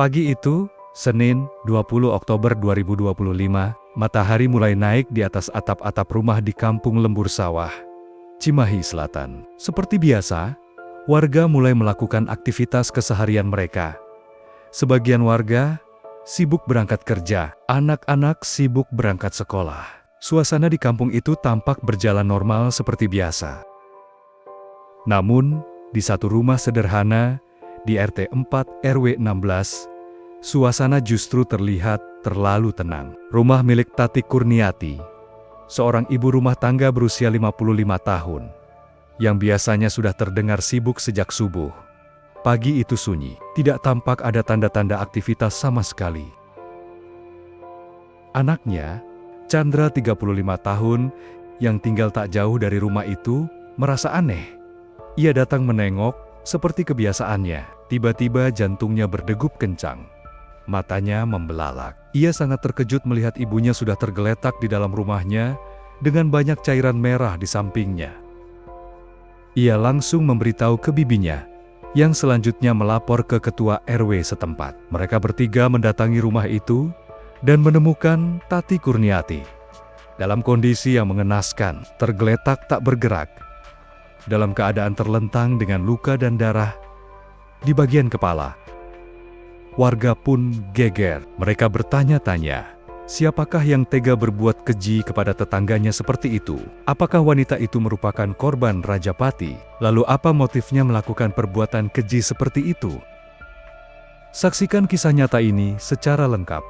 Pagi itu, Senin, 20 Oktober 2025, matahari mulai naik di atas atap-atap rumah di Kampung Lembur Sawah, Cimahi Selatan. Seperti biasa, warga mulai melakukan aktivitas keseharian mereka. Sebagian warga sibuk berangkat kerja, anak-anak sibuk berangkat sekolah. Suasana di kampung itu tampak berjalan normal seperti biasa. Namun, di satu rumah sederhana, di RT 4 RW 16, suasana justru terlihat terlalu tenang. Rumah milik Tati Kurniati, seorang ibu rumah tangga berusia 55 tahun, yang biasanya sudah terdengar sibuk sejak subuh. Pagi itu sunyi, tidak tampak ada tanda-tanda aktivitas sama sekali. Anaknya, Chandra 35 tahun, yang tinggal tak jauh dari rumah itu, merasa aneh. Ia datang menengok, seperti kebiasaannya. Tiba-tiba jantungnya berdegup kencang. Matanya membelalak. Ia sangat terkejut melihat ibunya sudah tergeletak di dalam rumahnya dengan banyak cairan merah di sampingnya. Ia langsung memberitahu ke bibinya, yang selanjutnya melapor ke ketua RW setempat. Mereka bertiga mendatangi rumah itu dan menemukan Tati Kurniati dalam kondisi yang mengenaskan, tergeletak tak bergerak, dalam keadaan terlentang dengan luka dan darah di bagian kepala. Warga pun geger. Mereka bertanya-tanya, siapakah yang tega berbuat keji kepada tetangganya seperti itu? Apakah wanita itu merupakan korban Rajapati? Lalu apa motifnya melakukan perbuatan keji seperti itu? Saksikan kisah nyata ini secara lengkap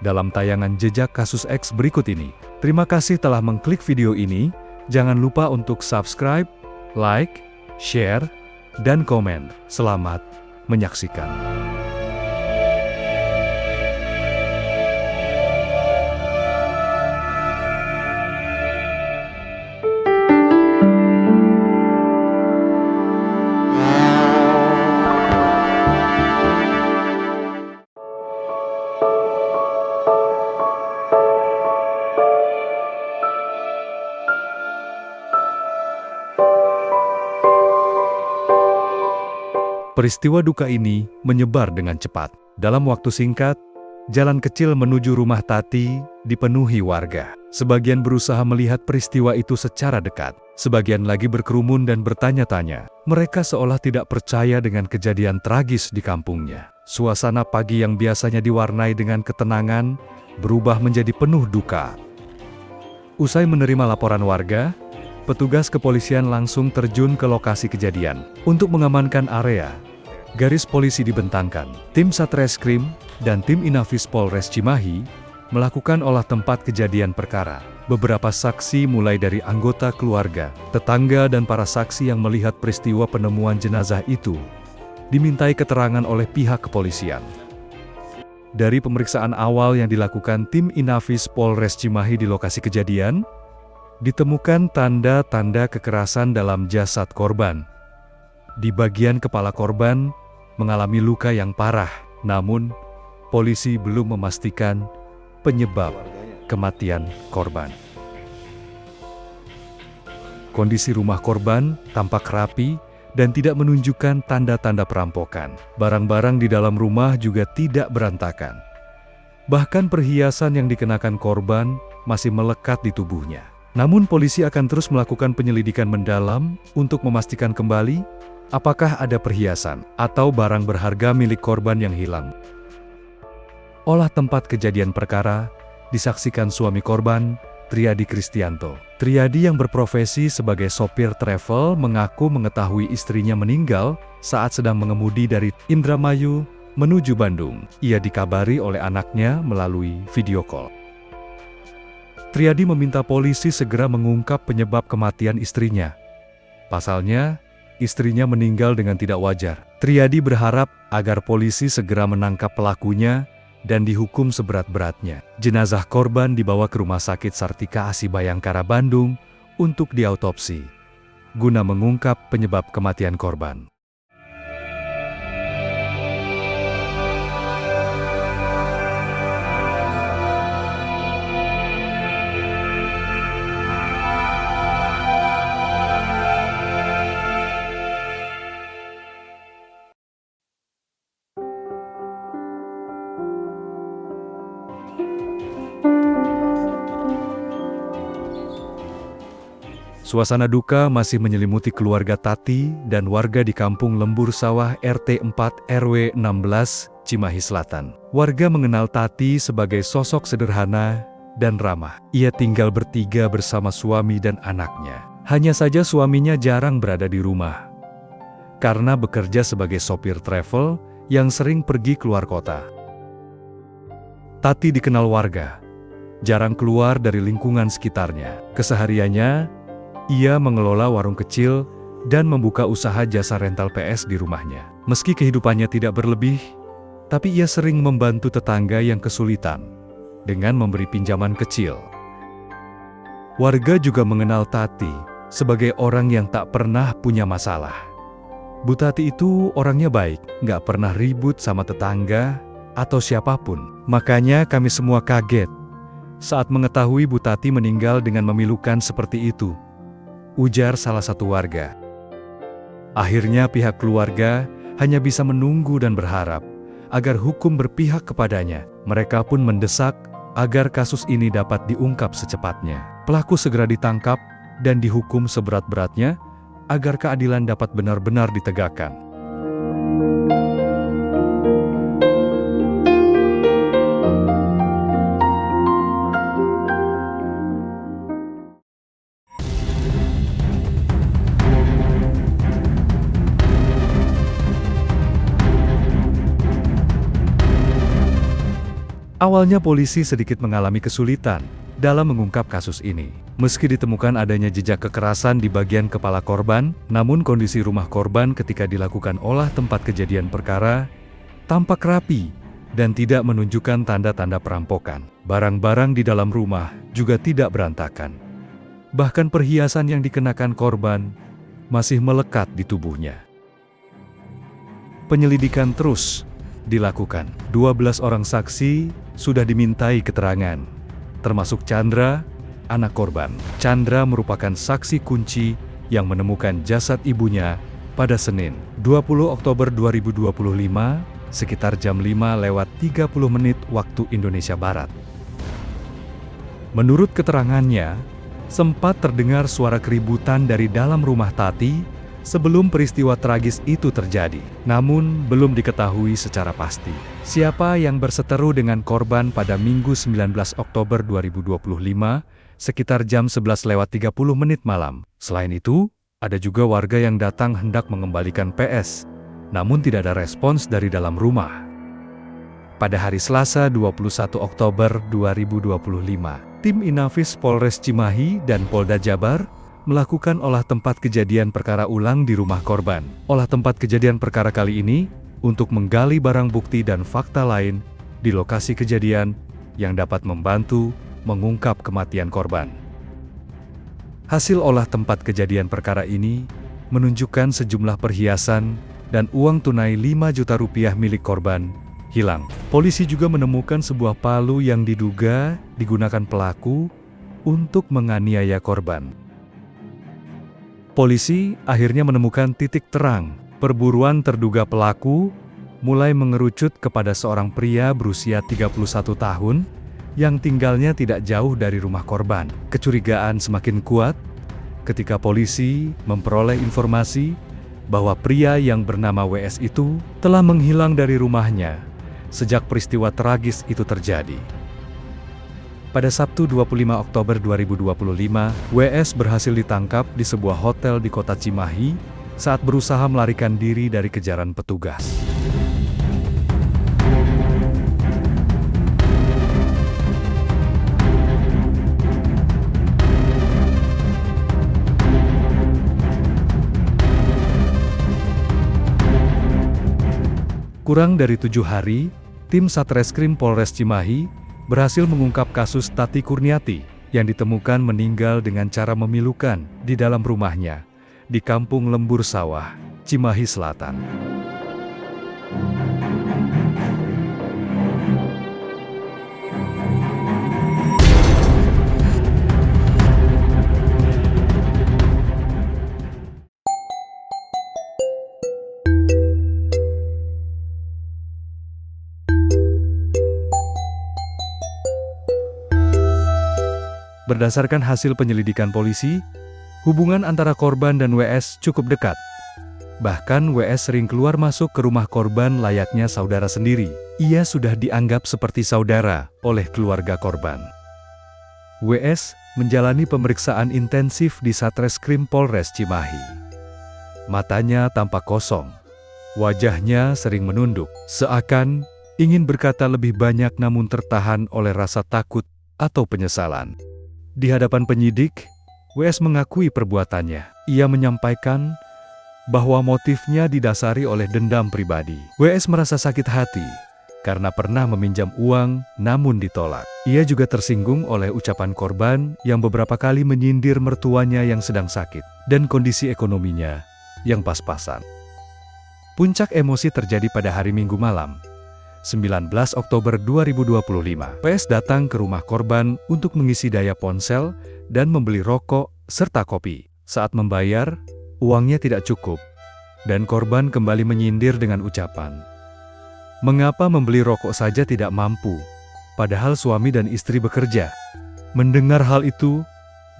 dalam tayangan Jejak Kasus X berikut ini. Terima kasih telah mengklik video ini. Jangan lupa untuk subscribe, like, share, dan komen. Selamat menyaksikan. Peristiwa duka ini menyebar dengan cepat. Dalam waktu singkat, jalan kecil menuju rumah Tati dipenuhi warga. Sebagian berusaha melihat peristiwa itu secara dekat. Sebagian lagi berkerumun dan bertanya-tanya. Mereka seolah tidak percaya dengan kejadian tragis di kampungnya. Suasana pagi yang biasanya diwarnai dengan ketenangan berubah menjadi penuh duka. Usai menerima laporan warga, petugas kepolisian langsung terjun ke lokasi kejadian. Untuk mengamankan area, garis polisi dibentangkan. Tim Satreskrim dan tim Inafis Polres Cimahi melakukan olah tempat kejadian perkara. Beberapa saksi mulai dari anggota keluarga, tetangga dan para saksi yang melihat peristiwa penemuan jenazah itu dimintai keterangan oleh pihak kepolisian. Dari pemeriksaan awal yang dilakukan tim Inafis Polres Cimahi di lokasi kejadian, ditemukan tanda-tanda kekerasan dalam jasad korban. Di bagian kepala korban mengalami luka yang parah, namun polisi belum memastikan penyebab kematian korban. Kondisi rumah korban tampak rapi dan tidak menunjukkan tanda-tanda perampokan. Barang-barang di dalam rumah juga tidak berantakan. Bahkan perhiasan yang dikenakan korban masih melekat di tubuhnya. Namun polisi akan terus melakukan penyelidikan mendalam untuk memastikan kembali apakah ada perhiasan atau barang berharga milik korban yang hilang. Olah tempat kejadian perkara disaksikan suami korban, Triadi Kristianto. Triadi yang berprofesi sebagai sopir travel mengaku mengetahui istrinya meninggal saat sedang mengemudi dari Indramayu menuju Bandung. Ia dikabari oleh anaknya melalui video call. Triadi meminta polisi segera mengungkap penyebab kematian istrinya. Pasalnya, istrinya meninggal dengan tidak wajar. Triadi berharap agar polisi segera menangkap pelakunya dan dihukum seberat-beratnya. Jenazah korban dibawa ke Rumah Sakit Sartika Asi Bayangkara Bandung untuk diautopsi, guna mengungkap penyebab kematian korban. Suasana duka masih menyelimuti keluarga Tati dan warga di Kampung Lembur Sawah RT 4 RW 16, Cimahi Selatan. Warga mengenal Tati sebagai sosok sederhana dan ramah. Ia tinggal bertiga bersama suami dan anaknya. Hanya saja suaminya jarang berada di rumah karena bekerja sebagai sopir travel yang sering pergi keluar kota. Tati dikenal warga, jarang keluar dari lingkungan sekitarnya. Kesehariannya, ia mengelola warung kecil dan membuka usaha jasa rental PS di rumahnya. Meski kehidupannya tidak berlebih, tapi ia sering membantu tetangga yang kesulitan dengan memberi pinjaman kecil. Warga juga mengenal Tati sebagai orang yang tak pernah punya masalah. Bu Tati itu orangnya baik, nggak pernah ribut sama tetangga atau siapapun. Makanya kami semua kaget saat mengetahui Bu Tati meninggal dengan memilukan seperti itu, ujar salah satu warga. Akhirnya pihak keluarga hanya bisa menunggu dan berharap agar hukum berpihak kepadanya. Mereka pun mendesak agar kasus ini dapat diungkap secepatnya. Pelaku segera ditangkap dan dihukum seberat-beratnya agar keadilan dapat benar-benar ditegakkan. Awalnya polisi sedikit mengalami kesulitan dalam mengungkap kasus ini. Meski ditemukan adanya jejak kekerasan di bagian kepala korban, namun kondisi rumah korban ketika dilakukan olah tempat kejadian perkara tampak rapi dan tidak menunjukkan tanda-tanda perampokan. Barang-barang di dalam rumah juga tidak berantakan. Bahkan perhiasan yang dikenakan korban masih melekat di tubuhnya. Penyelidikan terus dilakukan. 12 orang saksi sudah dimintai keterangan, termasuk Chandra, anak korban. Chandra merupakan saksi kunci yang menemukan jasad ibunya pada Senin, 20 Oktober 2025, sekitar jam 5:30 waktu Indonesia Barat. Menurut keterangannya, sempat terdengar suara keributan dari dalam rumah Tati sebelum peristiwa tragis itu terjadi. Namun, belum diketahui secara pasti siapa yang berseteru dengan korban pada Minggu 19 Oktober 2025, sekitar jam 11:30 malam. Selain itu, ada juga warga yang datang hendak mengembalikan PS, namun tidak ada respons dari dalam rumah. Pada hari Selasa 21 Oktober 2025, tim Inafis Polres Cimahi dan Polda Jabar melakukan olah tempat kejadian perkara ulang di rumah korban. Olah tempat kejadian perkara kali ini untuk menggali barang bukti dan fakta lain di lokasi kejadian yang dapat membantu mengungkap kematian korban. Hasil olah tempat kejadian perkara ini menunjukkan sejumlah perhiasan dan uang tunai 5 juta rupiah milik korban hilang. Polisi juga menemukan sebuah palu yang diduga digunakan pelaku untuk menganiaya korban. Polisi akhirnya menemukan titik terang. Perburuan terduga pelaku mulai mengerucut kepada seorang pria berusia 31 tahun yang tinggalnya tidak jauh dari rumah korban. Kecurigaan semakin kuat ketika polisi memperoleh informasi bahwa pria yang bernama WS itu telah menghilang dari rumahnya sejak peristiwa tragis itu terjadi. Pada Sabtu 25 Oktober 2025, WS berhasil ditangkap di sebuah hotel di kota Cimahi saat berusaha melarikan diri dari kejaran petugas. Kurang dari 7 hari, tim Satreskrim Polres Cimahi berhasil mengungkap kasus Tati Kurniati yang ditemukan meninggal dengan cara memilukan di dalam rumahnya di Kampung Lembur Sawah, Cimahi Selatan. Berdasarkan hasil penyelidikan polisi, Hubungan antara korban dan WS cukup dekat. Bahkan WS sering keluar masuk ke rumah korban layaknya saudara sendiri. Ia sudah dianggap seperti saudara oleh keluarga korban. WS menjalani pemeriksaan intensif di Satreskrim Polres Cimahi. Matanya tampak kosong. Wajahnya sering menunduk, seakan ingin berkata lebih banyak namun tertahan oleh rasa takut atau penyesalan. Di hadapan penyidik, WS mengakui perbuatannya. Ia menyampaikan bahwa motifnya didasari oleh dendam pribadi. WS merasa sakit hati karena pernah meminjam uang namun ditolak. Ia juga tersinggung oleh ucapan korban yang beberapa kali menyindir mertuanya yang sedang sakit dan kondisi ekonominya yang pas-pasan. Puncak emosi terjadi pada hari Minggu malam, 19 Oktober 2025. WS datang ke rumah korban untuk mengisi daya ponsel dan membeli rokok serta kopi. Saat membayar, uangnya tidak cukup, dan korban kembali menyindir dengan ucapan, "Mengapa membeli rokok saja tidak mampu, padahal suami dan istri bekerja?" Mendengar hal itu,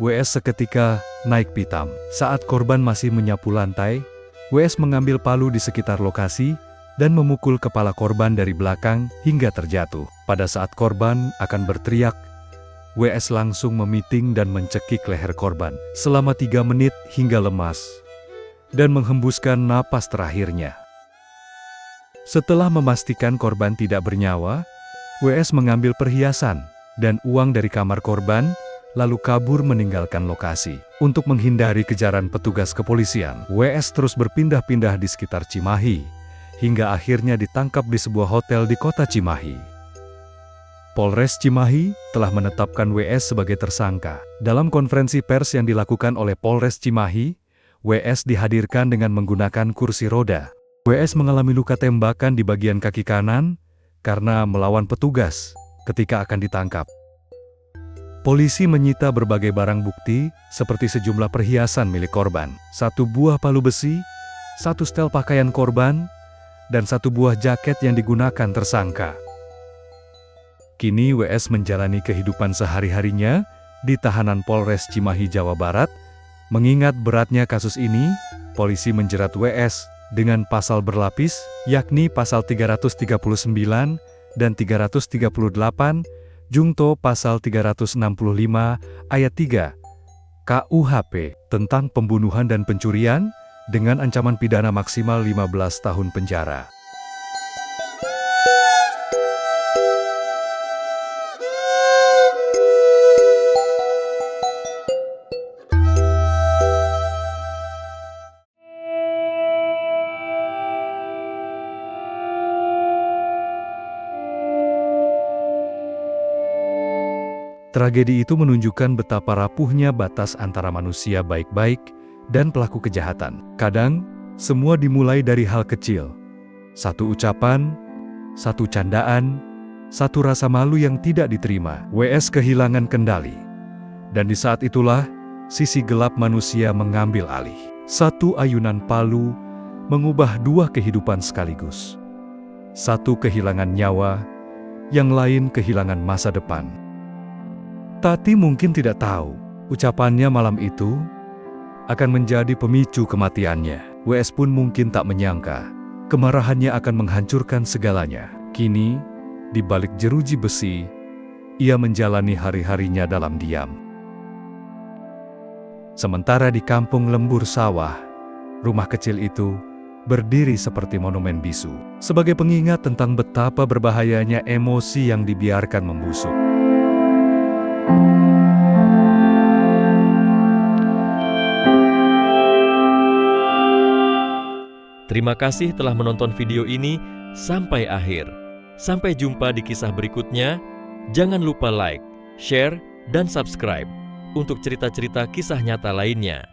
WS seketika naik pitam. Saat korban masih menyapu lantai, WS mengambil palu di sekitar lokasi dan memukul kepala korban dari belakang hingga terjatuh. Pada saat korban akan berteriak, WS langsung memiting dan mencekik leher korban selama 3 menit hingga lemas dan menghembuskan napas terakhirnya. Setelah memastikan korban tidak bernyawa, WS mengambil perhiasan dan uang dari kamar korban, lalu kabur meninggalkan lokasi. Untuk menghindari kejaran petugas kepolisian, WS terus berpindah-pindah di sekitar Cimahi, hingga akhirnya ditangkap di sebuah hotel di kota Cimahi. Polres Cimahi telah menetapkan WS sebagai tersangka. Dalam konferensi pers yang dilakukan oleh Polres Cimahi, WS dihadirkan dengan menggunakan kursi roda. WS mengalami luka tembakan di bagian kaki kanan karena melawan petugas ketika akan ditangkap. Polisi menyita berbagai barang bukti seperti sejumlah perhiasan milik korban, 1 buah palu besi, 1 setel pakaian korban, dan 1 buah jaket yang digunakan tersangka. Kini WS menjalani kehidupan sehari-harinya di tahanan Polres Cimahi, Jawa Barat. Mengingat beratnya kasus ini, polisi menjerat WS dengan pasal berlapis, yakni pasal 339 dan 338, Jungto pasal 365 ayat 3 KUHP tentang pembunuhan dan pencurian dengan ancaman pidana maksimal 15 tahun penjara. Tragedi itu menunjukkan betapa rapuhnya batas antara manusia baik-baik dan pelaku kejahatan. Kadang, semua dimulai dari hal kecil. 1 ucapan, 1 candaan, 1 rasa malu yang tidak diterima. WS kehilangan kendali. Dan di saat itulah, sisi gelap manusia mengambil alih. 1 ayunan palu mengubah 2 kehidupan sekaligus. 1 kehilangan nyawa, yang lain kehilangan masa depan. Tati mungkin tidak tahu, ucapannya malam itu akan menjadi pemicu kematiannya. WS pun mungkin tak menyangka, kemarahannya akan menghancurkan segalanya. Kini, di balik jeruji besi, ia menjalani hari-harinya dalam diam. Sementara di kampung lembur sawah, rumah kecil itu berdiri seperti monumen bisu, sebagai pengingat tentang betapa berbahayanya emosi yang dibiarkan membusuk. Terima kasih telah menonton video ini sampai akhir. Sampai jumpa di kisah berikutnya. Jangan lupa like, share, dan subscribe untuk cerita-cerita kisah nyata lainnya.